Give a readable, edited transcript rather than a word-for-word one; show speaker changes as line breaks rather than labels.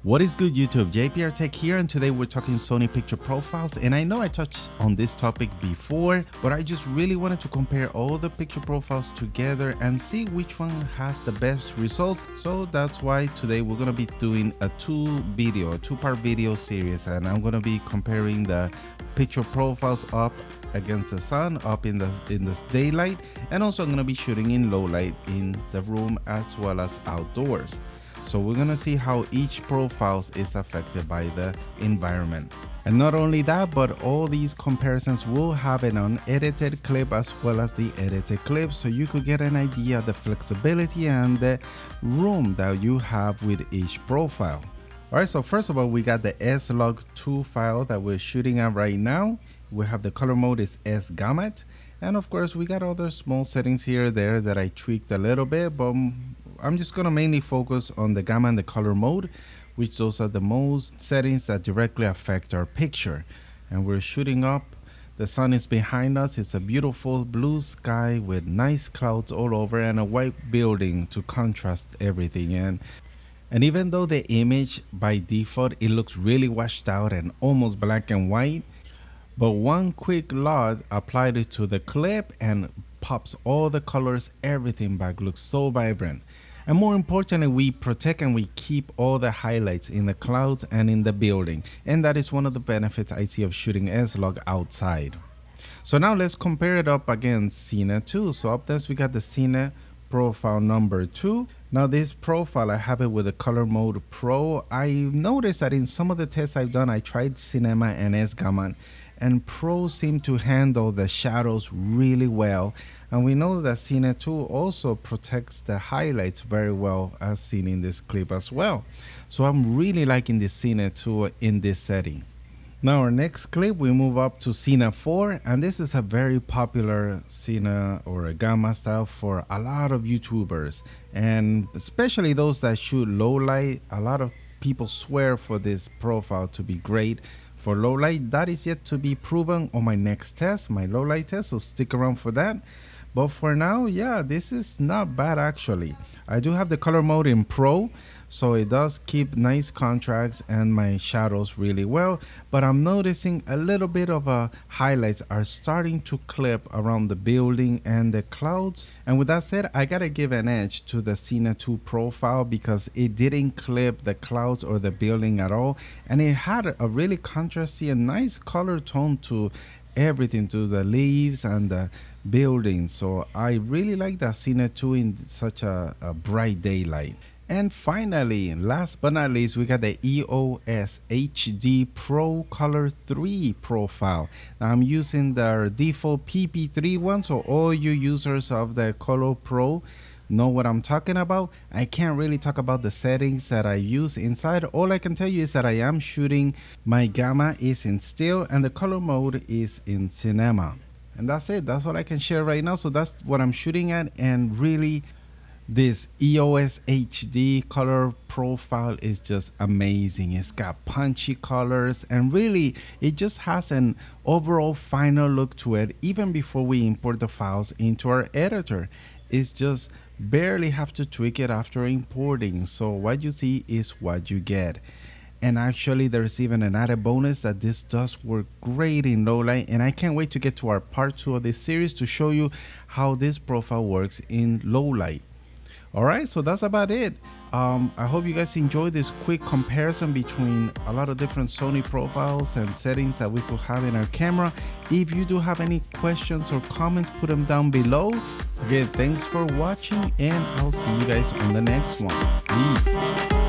What is good, YouTube? JPR Tech here, and today we're talking Sony picture profiles. And I know I touched on this topic before, but I just really wanted to compare all the picture profiles together and see which one has the best results. So that's why today we're going to be doing a two-part video series, and I'm going to be comparing the picture profiles up against the sun, up in the daylight, and also I'm going to be shooting in low light in the room as well as outdoors. So we're gonna see how each profile is affected by the environment. And not only that, but all these comparisons will have an unedited clip as well as the edited clip, so you could get an idea of the flexibility and the room that you have with each profile. Alright, so first of all, we got the SLOG2 file that we're shooting at right now. We have the color mode is S gamut, and of course we got other small settings here there that I tweaked a little bit, but I'm just going to mainly focus on the gamma and the color mode, which those are the most settings that directly affect our picture. And we're shooting up, the sun is behind us, it's a beautiful blue sky with nice clouds all over and a white building to contrast everything. And even though the image by default, it looks really washed out and almost black and white, but one quick load applied it to the clip and pops all the colors, everything back, looks so vibrant. And more importantly, we protect and we keep all the highlights in the clouds and in the building. And that is one of the benefits I see of shooting S-Log outside. So now let's compare it up against Cine2. So up next we got the Cine profile number 2. Now this profile, I have it with the color mode Pro. I noticed that in some of the tests I've done, I tried Cinema and S-Gamma, and Pro seem to handle the shadows really well. And we know that Cine2 also protects the highlights very well, as seen in this clip as well. So I'm really liking the Cine2 in this setting. Now our next clip, we move up to Cine4, and this is a very popular Cine or a gamma style for a lot of YouTubers, and especially those that shoot low light. A lot of people swear for this profile to be great for low light. That is yet to be proven on my next test, my low light test, so stick around for that. But for now, yeah, this is not bad actually. I do have the color mode in Pro, so it does keep nice contrast and my shadows really well. But I'm noticing a little bit of highlights are starting to clip around the building and the clouds. And with that said, I gotta give an edge to the Cine2 profile because it didn't clip the clouds or the building at all. And it had a really contrasty and nice color tone to everything, to the leaves and the building. So I really like that Cine2 in such a bright daylight. And finally, last but not least, we got the EOSHD Pro Color 3 profile. Now I'm using the default PP3 one, so all you users of the Color Pro know what I'm talking about. I can't really talk about the settings that I use inside. All I can tell you is that I am shooting, my gamma is in still and the color mode is in cinema. And that's it. That's what I can share right now. So that's what I'm shooting at, and really this EOSHD color profile is just amazing. It's got punchy colors and really it just has an overall final look to it even before we import the files into our editor. It's just barely have to tweak it after importing. So what you see is what you get. And actually there's even an added bonus that this does work great in low light, and I can't wait to get to our part 2 of this series to show you how this profile works in low light. Alright, so that's about it. I hope you guys enjoyed this quick comparison between a lot of different Sony profiles and settings that we could have in our camera. If you do have any questions or comments, put them down below. Again, thanks for watching, and I'll see you guys on the next one. Peace.